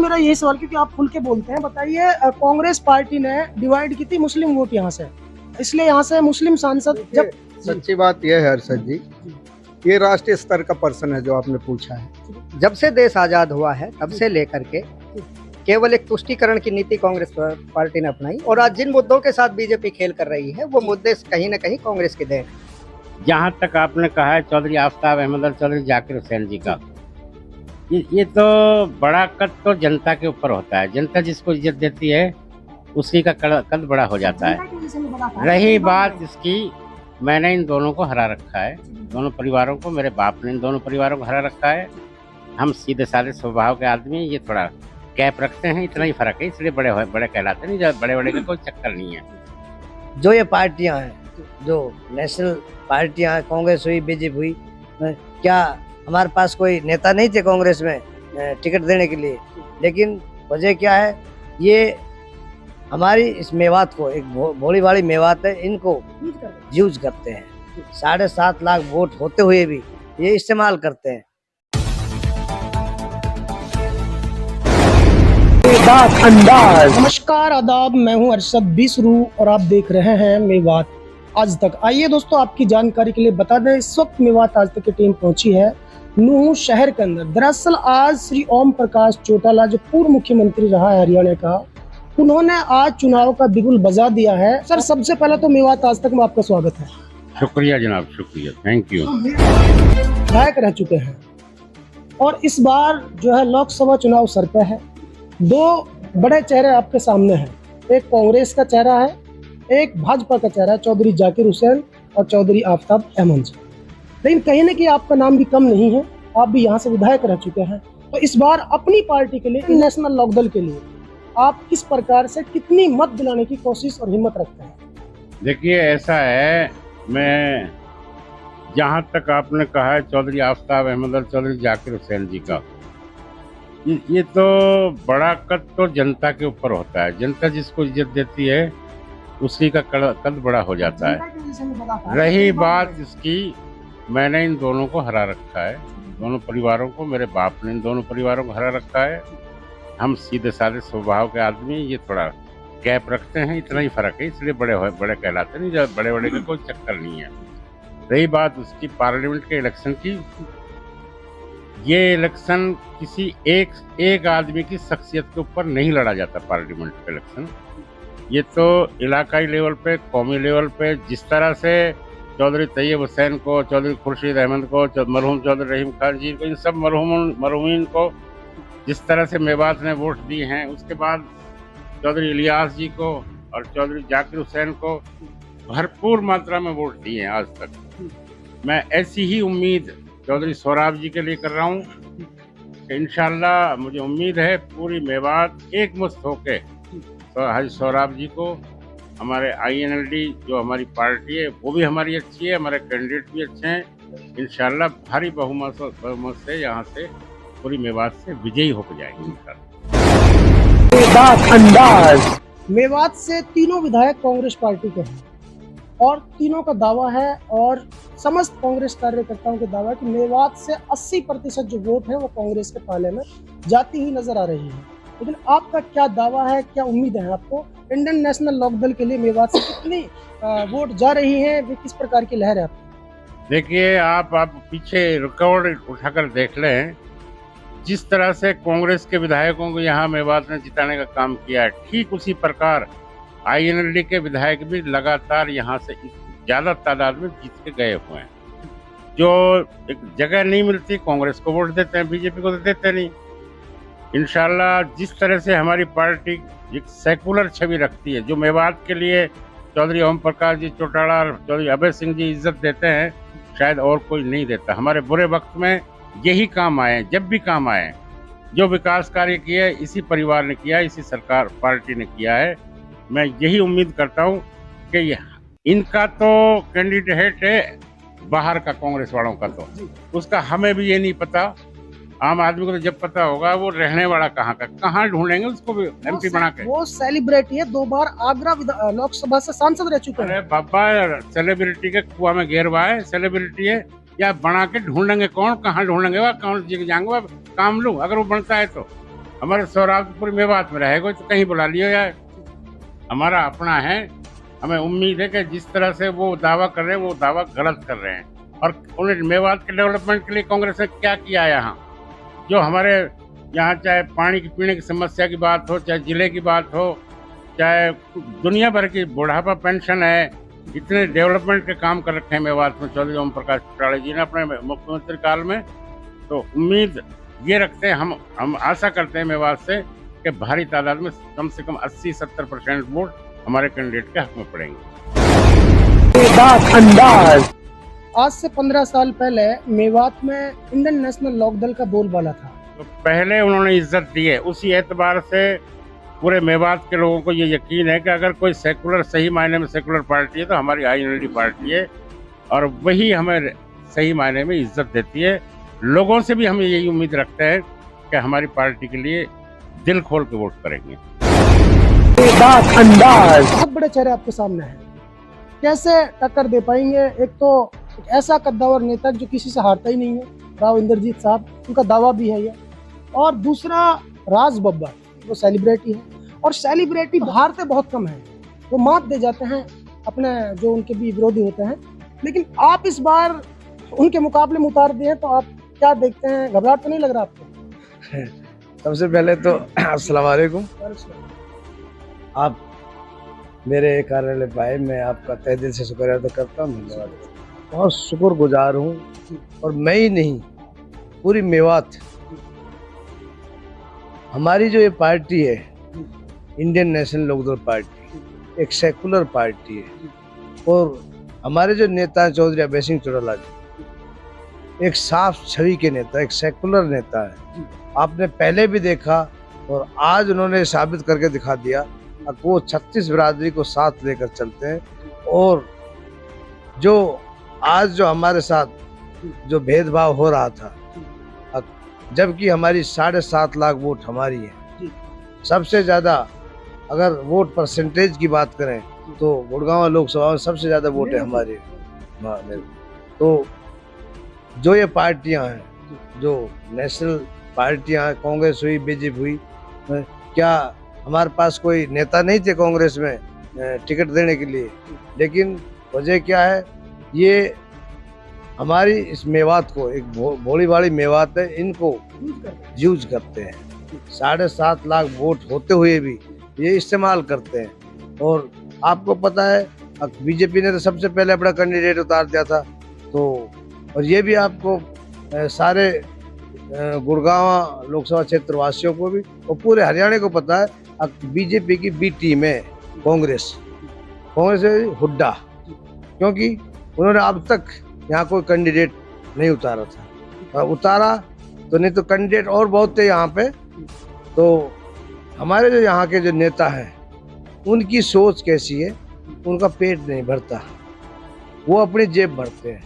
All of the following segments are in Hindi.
मेरा यही सवाल, क्योंकि आप खुल के बोलते हैं, बताइए कांग्रेस पार्टी ने डिवाइड की थी मुस्लिम वोट यहाँ से, इसलिए यहाँ से मुस्लिम सांसद जब सच्ची बात यह है हर्षद जी, ये राष्ट्रीय स्तर का पर्सन है जो आपने पूछा है। जब से देश आजाद हुआ है तब से लेकर के केवल एक तुष्टीकरण की नीति कांग्रेस पार्टी ने अपनाई, और आज जिन मुद्दों के साथ बीजेपी खेल कर रही है वो मुद्दे कहीं न कहीं कांग्रेस के देन। जहाँ तक आपने कहा है चौधरी आफ्ताब अहमद और चौधरी जाकिर हुसैन जी का, ये तो बड़ा कद तो जनता के ऊपर होता है। जनता जिसको इज्जत देती है उसी का कद बड़ा हो जाता है। रही बात इसकी, मैंने इन दोनों को हरा रखा है, दोनों परिवारों को, मेरे बाप ने इन दोनों परिवारों को हरा रखा है। हम सीधे साधे स्वभाव के आदमी, ये थोड़ा कैप रखते हैं, इतना ही फर्क है, इसलिए बड़े कहलाते नहीं। जब बड़े का कोई चक्कर नहीं है। जो ये पार्टियां हैं, जो नेशनल पार्टियां हैं, कांग्रेस हुई, बीजेपी हुई, क्या हमारे पास कोई नेता नहीं थे कांग्रेस में टिकट देने के लिए? लेकिन वजह क्या है, ये हमारी इस मेवात को, एक भोली भाली मेवात है, इनको यूज करते हैं। 7.5 लाख वोट होते हुए भी ये इस्तेमाल करते हैं। नमस्कार, आदाब, मैं हूं अरशद बिसरू और आप देख रहे हैं मेवात आज तक। आइए दोस्तों, आपकी जानकारी के लिए बता दें, इस वक्त मेवात आज तक की टीम पहुंची है नूह शहर के अंदर। दरअसल आज श्री ओम प्रकाश चौटाला, जो पूर्व मुख्यमंत्री रहा है हरियाणा का, उन्होंने आज चुनाव का बिगुल बजा दिया है। सर, सबसे पहले तो मेवात आज तक में आपका स्वागत है। शुक्रिया जनाब, शुक्रिया, थैंक यू। विधायक रह चुके हैं और इस बार जो है लोकसभा चुनाव सर पे है। दो बड़े चेहरे आपके सामने हैं, एक कांग्रेस का चेहरा है, एक भाजपा का चेहरा है, चौधरी जाकिर हुसैन और चौधरी आफ्ताब अहमद जी। लेकिन कहीं ना कहीं आपका नाम भी कम नहीं है, आप भी यहाँ से विधायक रह चुके हैं। तो इस बार अपनी पार्टी के लिए, नेशनल लोकदल के लिए, आप किस प्रकार से कितनी मत दिलाने की कोशिश और हिम्मत रखते हैं? देखिए, ऐसा है, मैं जहाँ तक आपने कहा है चौधरी आफ्ताब अहमद और चौधरी जाकिर हुसैन जी का, ये तो बड़ा कद तो जनता के ऊपर होता है। जनता जिसको इज्जत देती है उसी का कद बड़ा हो जाता है। रही बात इसकी, मैंने इन दोनों को हरा रखा है, दोनों परिवारों को, मेरे बाप ने इन दोनों परिवारों को हरा रखा है। हम सीधे साधे स्वभाव के आदमी, ये थोड़ा कैप रखते हैं, इतना ही फर्क है, इसलिए बड़े कहलाते नहीं। जब बड़े का कोई चक्कर नहीं है। रही बात उसकी पार्लियामेंट के इलेक्शन की, ये इलेक्शन किसी एक आदमी की शख्सियत के ऊपर नहीं लड़ा जाता। पार्लियामेंट का इलेक्शन ये तो इलाकाई लेवल पे, कौमी लेवल पे, जिस तरह से चौधरी तैयब हुसैन को, चौधरी खुर्शीद अहमद को, मरहूम चौधरी रहीम खान जी को, इन सब मरहूमीन को जिस तरह से मेवात ने वोट दिए हैं, उसके बाद चौधरी इलियास जी को और चौधरी जाकिर हुसैन को भरपूर मात्रा में वोट दिए हैं आज तक। मैं ऐसी ही उम्मीद चौधरी सोराब जी के लिए कर रहा हूँ कि इंशाल्लाह, मुझे उम्मीद है पूरी मेवात एक मुश्त होके तो हाजी सोराब जी को, हमारे INLD जो हमारी पार्टी है वो भी हमारी अच्छी है, हमारे कैंडिडेट भी अच्छे हैं, इंशाल्लाह भारी बहुमत से यहाँ से पूरी मेवात से विजयी होकर जाएंगे इंशाल्लाह। मेवात से तीनों विधायक कांग्रेस पार्टी के हैं और तीनों का दावा है, और समस्त कांग्रेस कार्यकर्ताओं का दावा है कि मेवात से 80% जो वोट है वो कांग्रेस के पाले में जाती हुई नजर आ रही है। लेकिन आपका क्या दावा है, क्या उम्मीद है आपको? इंडियन नेशनल लोकदल के लिए मेवात से कितनी वोट जा रही है, वे किस प्रकार की लहर है आपकी? देखिए, आप पीछे रिकॉर्ड उठाकर देख लें, जिस तरह से कांग्रेस के विधायकों को यहाँ मेवात ने जिताने का काम किया है, ठीक उसी प्रकार INLD के विधायक भी लगातार यहाँ से ज्यादा तादाद में जीत के गए हुए हैं। जो एक जगह नहीं मिलती, कांग्रेस को वोट देते हैं, बीजेपी को देते नहीं। इंशाल्लाह, जिस तरह से हमारी पार्टी एक सेकुलर छवि रखती है, जो मेवात के लिए चौधरी ओम प्रकाश जी चौटाला और चौधरी अभय सिंह जी इज्जत देते हैं, शायद और कोई नहीं देता। हमारे बुरे वक्त में यही काम आए, जब भी काम आए, जो विकास कार्य किए इसी परिवार ने किया, इसी सरकार पार्टी ने किया है। मैं यही उम्मीद करता हूँ कि इनका तो कैंडिडेट है बाहर का, कांग्रेस वालों का, तो उसका हमें भी ये नहीं पता। आम आदमी को तो जब पता होगा वो रहने वाला कहाँ का, कहाँ ढूंढेंगे उसको भी MP बना के। वो सेलिब्रिटी है, 2 बार आगरा लोकसभा से सांसद रह चुके हैं। अरे बाबा, सेलिब्रिटी के कुआं में गिरवा है, सेलिब्रिटी है या बना के ढूंढेंगे कौन, कहाँ ढूंढेंगे, वह कौन जाएंगे, वह काम लूँ अगर वो बनता है तो। हमारे सौराष्ट्र मेवात में रहेगा तो कहीं बुला लियो यार, हमारा अपना है। हमें उम्मीद है कि जिस तरह से वो दावा कर रहे हैं वो दावा गलत कर रहे हैं। और उन्हें मेवात के डेवलपमेंट के लिए कांग्रेस ने क्या किया यहाँ, जो हमारे यहाँ चाहे पानी की पीने की समस्या की बात हो, चाहे जिले की बात हो, चाहे दुनिया भर की बुढ़ापा पेंशन है, इतने डेवलपमेंट के काम कर रखे हैं मेवात में चौधरी ओम प्रकाश चौटाला जी ने अपने मुख्यमंत्री काल में। तो उम्मीद ये रखते हैं, हम आशा करते हैं मेवात से कि भारी तादाद में कम से कम 80-70% वोट हमारे कैंडिडेट के हक में पड़ेंगे। आज से 15 साल पहले मेवात में इंडियन नेशनल लोकदल का बोलबाला था। तो पहले उन्होंने इज्जत दी है, उसी एतबार से पूरे मेवात के लोगों को ये यकीन है कि अगर कोई सेकुलर, सही मायने में सेकुलर पार्टी है तो हमारी INLD पार्टी है, और वही हमें सही मायने में इज्जत देती है। लोगों से भी हम यही उम्मीद रखते हैं कि हमारी पार्टी के लिए दिल खोल के वोट करेंगे। बहुत बड़े चेहरे आपके सामने हैं, कैसे टक्कर दे पाएंगे? एक तो एक ऐसा कद्दावर नेता जो किसी से हारता ही नहीं है, राव इंद्रजीत साहब, उनका दावा भी है ये। और दूसरा राज बब्बर, वो सेलिब्रिटी है, और सेलिब्रिटी भारत में बहुत कम है, वो मात दे जाते हैं अपने जो उनके भी विरोधी होते हैं। लेकिन आप इस बार उनके मुकाबले में उतार दिए, तो आप क्या देखते हैं? घबराहट तो नहीं लग रहा आपको? सबसे पहले तो अस्सलाम वालेकुम। आप मेरे कार्यालय पे आए, मैं आपका तहे दिल से शुक्रिया अदा करता हूँ, धन्यवाद। बहुत शुक्रगुजार हूँ, और मैं ही नहीं, पूरी मेवात, हमारी जो ये पार्टी है इंडियन नेशनल लोकदल पार्टी, एक सेकुलर पार्टी है। और हमारे जो नेता हैं चौधरी अभय सिंह चौटाला जी, एक साफ छवि के नेता, एक सेकुलर नेता है। आपने पहले भी देखा और आज उन्होंने साबित करके दिखा दिया कि वो 36 बिरादरी को साथ लेकर चलते हैं। और जो आज जो हमारे साथ जो भेदभाव हो रहा था, जबकि हमारी 7.5 लाख वोट हमारी है, सबसे ज़्यादा अगर वोट परसेंटेज की बात करें तो गुड़गांव लोकसभा में सबसे ज़्यादा वोट है हमारे। तो जो ये पार्टियां हैं, जो नेशनल पार्टियां हैं, कांग्रेस हुई, बीजेपी हुई, क्या हमारे पास कोई नेता नहीं थे कांग्रेस में टिकट देने के लिए? लेकिन वजह क्या है, ये हमारी इस मेवात को, एक भोली भाली मेवात है, इनको यूज करते हैं। 7.5 लाख वोट होते हुए भी ये इस्तेमाल करते हैं। और आपको पता है बीजेपी ने तो सबसे पहले अपना कैंडिडेट उतार दिया था। तो और ये भी आपको सारे गुड़गांव लोकसभा क्षेत्र वासियों को भी और पूरे हरियाणा को पता है, बीजेपी की बी टीम है कांग्रेस है हुड्डा, क्योंकि उन्होंने अब तक यहाँ कोई कैंडिडेट नहीं उतारा था। उतारा तो नहीं तो कैंडिडेट और बहुत थे यहाँ पे। तो हमारे जो यहाँ के जो नेता हैं, उनकी सोच कैसी है, उनका पेट नहीं भरता, वो अपनी जेब भरते हैं।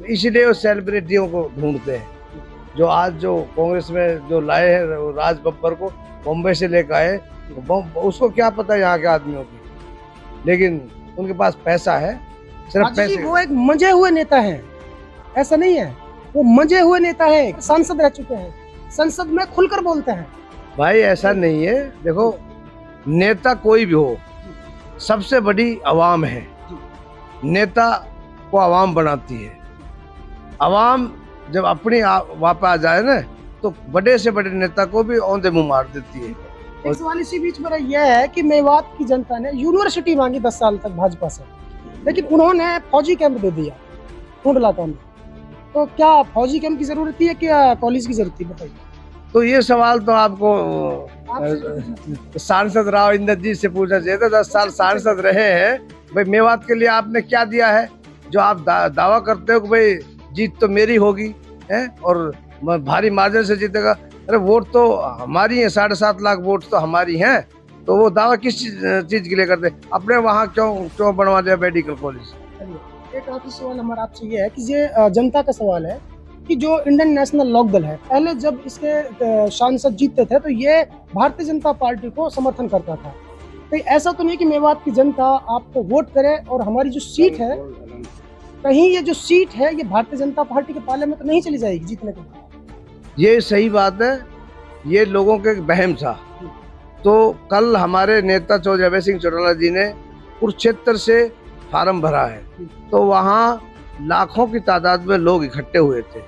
इसलिए वो सेलिब्रिटियों को ढूंढते हैं। जो आज जो कांग्रेस में जो लाए हैं राज बब्बर को, बॉम्बे से लेकर आए, उसको क्या पता यहाँ के आदमियों की, लेकिन उनके पास पैसा है, सिर्फ पैसे। वो एक मंजे हुए नेता है, ऐसा नहीं है, वो मंजे हुए नेता है, सांसद रह चुके हैं, संसद में खुलकर बोलते हैं। भाई ऐसा नहीं है, देखो नेता कोई भी हो, सबसे बड़ी आवाम है, नेता को आवाम बनाती है। आवाम जब अपनी वापस आ जाए ना, तो बड़े से बड़े नेता को भी औंधे मुंह मार देती है। इस सवाल इसी बीच मेरा यह है कि मेवात की जनता ने यूनिवर्सिटी मांगी 10 साल तक भाजपा से, लेकिन उन्होंने फौजी कैंप दे दिया कुंडलाता में। तो क्या फौजी कैंप की जरूरत थी या क्या कॉलेज की जरूरत थी, बताइए? तो ये सवाल तो आपको सांसद राव इंद्रजीत से पूछना चाहिए था। 10 साल सांसद रहे हैं भाई, मेवात के लिए आपने क्या दिया है जो आप दावा करते हो कि भाई जीत तो मेरी होगी है और भारी मार्जिन से जीतेगा? अरे वोट तो हमारी है, 7.5 लाख वोट तो हमारी हैं। तो वो दावा किस चीज के लिए करते? अपने वहाँ क्यों बनवा दिया मेडिकल कॉलेज? एक आखिरी सवाल हमारा आपसे ये है कि ये जनता का सवाल है कि जो इंडियन नेशनल लोकदल है, पहले जब इसके सांसद जीतते थे तो ये भारतीय जनता पार्टी को समर्थन करता था। तो ऐसा तो नहीं कि मेवात की जनता आपको वोट करे और हमारी जो सीट है, कहीं ये जो सीट है ये भारतीय जनता पार्टी के पाले में तो नहीं चली जाएगी जीतने के बाद? ये सही बात है ये लोगों के बहम था। तो कल हमारे नेता चौधरी अभय सिंह चौटाला जी ने कुरुक्षेत्र से फार्म भरा है, तो वहाँ लाखों की तादाद में लोग इकट्ठे हुए थे,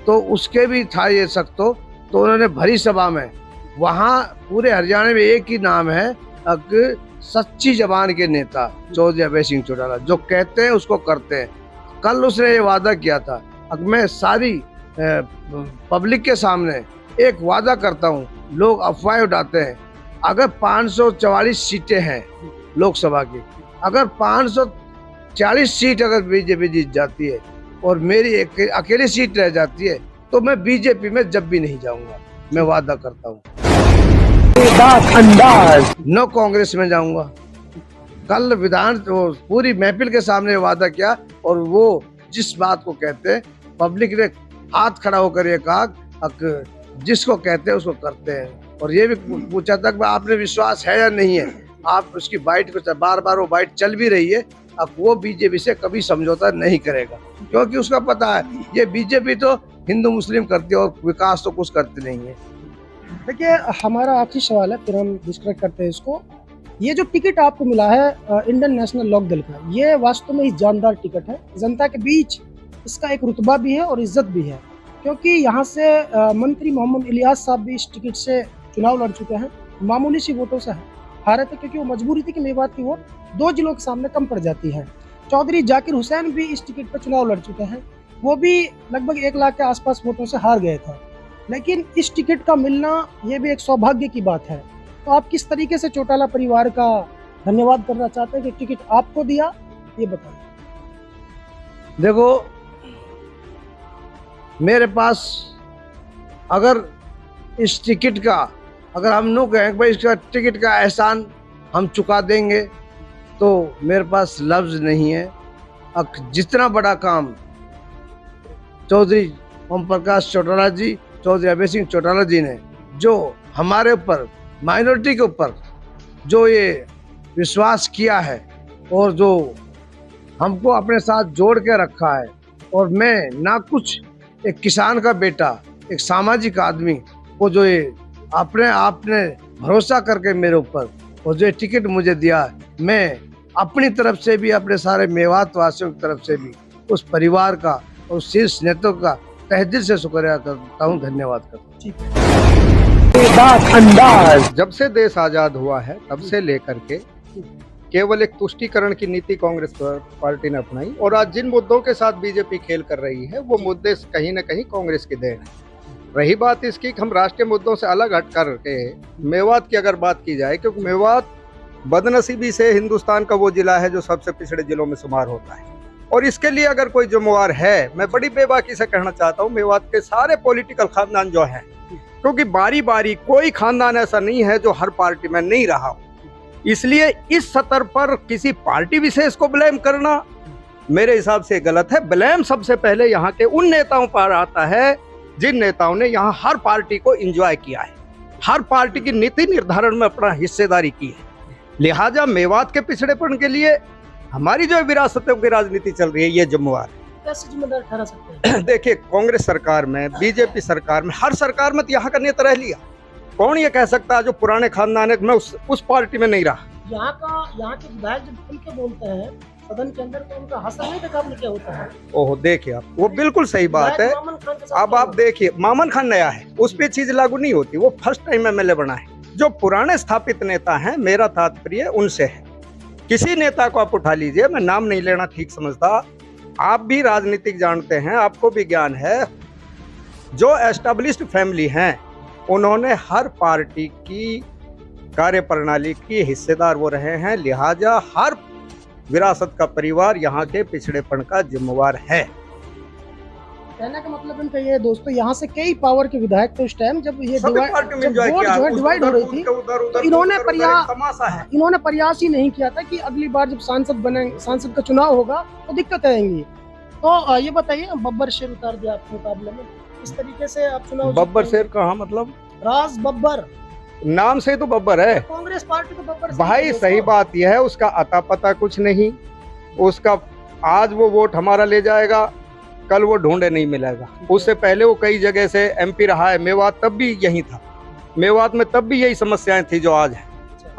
तो उसके भी था ये शक। तो उन्होंने भरी सभा में, वहाँ पूरे हरियाणा में एक ही नाम है, सच्ची जबान के नेता चौधरी अभय सिंह चौटाला, जो कहते हैं उसको करते हैं। कल उसने ये वादा किया था। अब मैं सारी पब्लिक के सामने एक वादा करता हूँ, लोग अफवाह उड़ाते हैं। अगर 544 सीटें हैं लोकसभा की, अगर 540 सीट अगर बीजेपी जीत जाती है और मेरी एक अकेली सीट रह जाती है, तो मैं बीजेपी में जब भी नहीं जाऊंगा, मैं वादा करता हूँ। नो कांग्रेस में जाऊंगा। कल विधान तो पूरी महफिल के सामने वादा किया, और वो जिस बात को कहते हैं, पब्लिक ने हाथ खड़ा होकर ये कहा, जिसको कहते हैं उसको करते हैं। और ये भी पूछा था कि आपने विश्वास है या नहीं है। आप उसकी बाइट को, बार बार वो बाइट चल भी रही है, अब वो बीजेपी से कभी समझौता नहीं करेगा, क्योंकि उसका पता है ये बीजेपी तो हिंदू मुस्लिम करती है और विकास तो कुछ करती नहीं है। देखिए, हमारा आखिरी सवाल है, फिर हम डिस्कस करते हैं इसको। ये जो टिकट आपको मिला है इंडियन नेशनल लोक दल का, ये वास्तव में ही जानदार टिकट है। जनता के बीच इसका एक रुतबा भी है और इज्जत भी है, क्योंकि यहाँ से मंत्री मोहम्मद इलियास साहब भी इस टिकट से चुनाव लड़ चुके हैं। मामूली सी वोटों से हारे थे, क्योंकि वो मजबूरी थी कि मेवात की वोट 2 जिलों के सामने कम पड़ जाती है। चौधरी जाकिर हुसैन भी इस टिकट पर चुनाव लड़ चुके हैं, वो भी लगभग 1 लाख के आसपास वोटों से हार गए थे। लेकिन इस टिकट का मिलना ये भी एक सौभाग्य की बात है। तो आप किस तरीके से चौटाला परिवार का धन्यवाद करना चाहते हैं कि टिकट आपको दिया, ये बताएं। देखो, मेरे पास अगर इस टिकट का, अगर हम लोग कहें भाई इसका टिकट का एहसान हम चुका देंगे, तो मेरे पास लफ्ज नहीं है। जितना बड़ा काम चौधरी ओम प्रकाश चौटाला जी, चौधरी अभय सिंह चौटाला जी ने जो हमारे ऊपर, माइनॉरिटी के ऊपर जो ये विश्वास किया है, और जो हमको अपने साथ जोड़ के रखा है, और मैं ना कुछ एक किसान का बेटा, एक सामाजिक आदमी को जो ये अपने आपने भरोसा करके मेरे ऊपर और जो टिकट मुझे दिया, मैं अपनी तरफ से भी, अपने सारे मेवात वासियों की तरफ से भी उस परिवार का और शीर्ष नेताओं का तहे दिल से शुक्रिया करता हूँ, धन्यवाद करता हूँ। जब से देश आजाद हुआ है तब से लेकर के केवल एक तुष्टीकरण की नीति कांग्रेस पार्टी ने अपनाई, और आज जिन मुद्दों के साथ बीजेपी खेल कर रही है वो मुद्दे कहीं न कहीं कांग्रेस की देन है। रही बात इसकी कि हम राष्ट्रीय मुद्दों से अलग हट करके मेवात की अगर बात की जाए, क्योंकि मेवात बदनसीबी से हिंदुस्तान का वो जिला है जो सबसे पिछड़े जिलों में शुमार होता है, और इसके लिए अगर कोई जिम्मेवार है, मैं बड़ी बेबाकी से कहना चाहता हूँ, मेवात के सारे पॉलिटिकल खानदान जो हैं, क्योंकि बारी बारी कोई खानदान ऐसा नहीं है जो हर पार्टी में नहीं रहा हो। इसलिए इस स्तर पर किसी पार्टी विशेष को ब्लेम करना मेरे हिसाब से गलत है। ब्लेम सबसे पहले यहाँ के उन नेताओं पर आता है जिन नेताओं ने यहाँ हर पार्टी को एंजॉय किया है, हर पार्टी की नीति निर्धारण में अपना हिस्सेदारी की है। लिहाजा मेवात के पिछड़ेपन के लिए हमारी जो विरासतों की राजनीति चल रही है, ये जिम्मेवार है। कैसे जिम्मेदार ठहरा सकते हैं? देखिए, कांग्रेस सरकार में, बीजेपी सरकार में, हर सरकार में तो यहाँ का नेता रह लिया। कौन ये कह सकता है जो पुराने खानदान है, मैं उस पार्टी में नहीं रहा। यहाँ के विधायक जब खुल के बोलते हैं सदन के अंदर, तो उनका हसन नहीं देखा क्या होता है। ओह, देखिए आप, वो बिल्कुल सही बात है। अब आप देखिए, मामन खान नया है, उस पे चीज लागू नहीं होती, वो फर्स्ट टाइम एमएलए बना है। जो पुराने स्थापित नेता हैं, मेरा तात्पर्य उनसे है। किसी नेता को आप उठा लीजिए, मैं नाम नहीं लेना ठीक समझता, आप भी राजनीतिक जानते हैं, आपको भी ज्ञान है, जो एस्टेब्लिश्ड फैमिली हैं उन्होंने हर पार्टी की कार्यप्रणाली की हिस्सेदार वो रहे हैं। लिहाजा हर विरासत का परिवार यहाँ के पिछड़ेपन का जिम्मेवार है। कहने का मतलब इनका ये है दोस्तों, यहाँ से कई पावर के विधायक थे उस टाइम जब ये डिवाइड हो रही थी, तो इन्होंने प्रयास ही नहीं किया था कि अगली बार जब सांसद का चुनाव होगा तो दिक्कत आएंगी। तो ये बताइए, बब्बर शेर उतार दिया आपके मुकाबले में, इस तरीके से आप चुनाव? बब्बर शेर कहाँ, मतलब राज बब्बर नाम से तो बब्बर है, कांग्रेस पार्टी को बब्बर भाई। सही बात यह है, उसका अता पता कुछ नहीं, उसका आज वो वोट हमारा ले जाएगा, कल वो ढूंढे नहीं मिलेगा। उससे पहले वो कई जगह से एमपी रहा है, मेवात तब भी यही था। मेवात में तब भी यही समस्याएं थी जो आज है।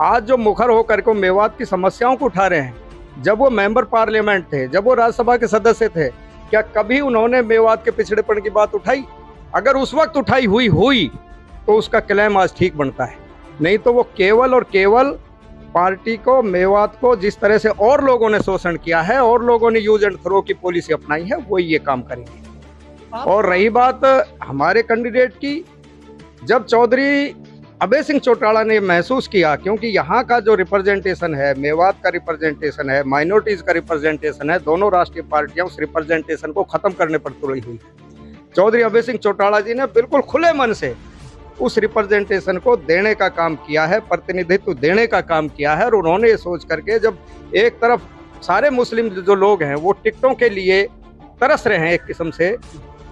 आज जो मुखर होकर के मेवात की समस्याओं को उठा रहे हैं, जब वो मेंबर पार्लियामेंट थे, जब वो राज्यसभा के सदस्य थे, क्या कभी उन्होंने मेवात के पिछड़ेपन की बात उठाई? अगर उस वक्त उठाई हुई तो उसका क्लेम आज ठीक बनता है। नहीं तो वो केवल और केवल पार्टी को, मेवात को जिस तरह से और लोगों ने शोषण किया है और लोगों ने यूज एंड थ्रो की पॉलिसी अपनाई है, वो ये काम करेंगे। और रही बात हमारे कैंडिडेट की, जब चौधरी अभय सिंह चौटाला ने महसूस किया, क्योंकि यहाँ का जो रिप्रेजेंटेशन है, मेवात का रिप्रेजेंटेशन है, माइनॉरिटीज का रिप्रेजेंटेशन है, दोनों राष्ट्रीय पार्टियां उस रिप्रेजेंटेशन को खत्म करने पर तुली हुई है। चौधरी अभय सिंह चौटाला जी ने बिल्कुल खुले मन से उस रिप्रेजेंटेशन को देने का काम किया है, प्रतिनिधित्व देने का काम किया है। और उन्होंने ये सोच करके, जब एक तरफ सारे मुस्लिम जो लोग हैं वो टिकटों के लिए तरस रहे हैं, एक किस्म से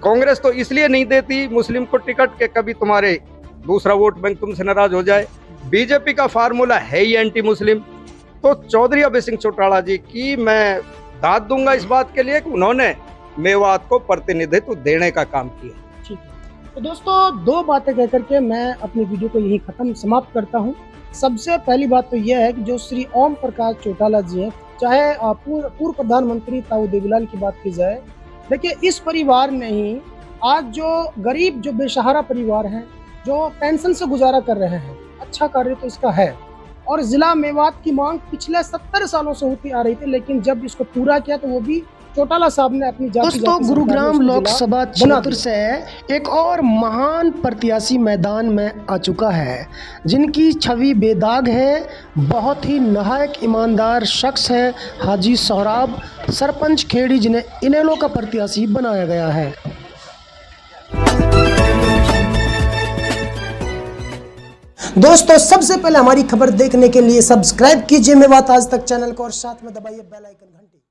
कांग्रेस तो इसलिए नहीं देती मुस्लिम को टिकट के कभी तुम्हारे दूसरा वोट बैंक तुमसे नाराज हो जाए, बीजेपी का फार्मूला है ही एंटी मुस्लिम। तो चौधरी अभय सिंह चौटाला जी की मैं दाद दूंगा इस बात के लिए कि उन्होंने मेवात को प्रतिनिधित्व देने का काम किया। ठीक है, तो दोस्तों दो बातें कहकर के मैं अपनी वीडियो को यही खत्म समाप्त करता हूं। सबसे पहली बात तो यह है कि जो श्री ओम प्रकाश चौटाला जी हैं, चाहे पूर्व प्रधानमंत्री ताऊ देवीलाल की बात की जाए, देखिए इस परिवार ने ही आज जो गरीब, जो बेसहारा परिवार हैं, जो पेंशन से गुजारा कर रहे हैं, अच्छा कार्य तो इसका है। और जिला मेवात की मांग पिछले 70 सालों से होती आ रही थी, लेकिन जब इसको पूरा किया तो वो भी चौटाला साहब ने अपनी दोस्तों गुरुग्राम लोकसभा क्षेत्र से एक और महान प्रत्याशी मैदान में आ चुका है, जिनकी छवि बेदाग है, बहुत ही नहायक ईमानदार शख्स है हाजी सोहराब, सरपंच खेड़ी, जिन्हें इनेलो का प्रत्याशी बनाया गया है। दोस्तों सबसे पहले हमारी खबर देखने के लिए सब्सक्राइब कीजिए मेवात आज तक चैनल को और साथ में दबाइए बेल आइकन घंटी।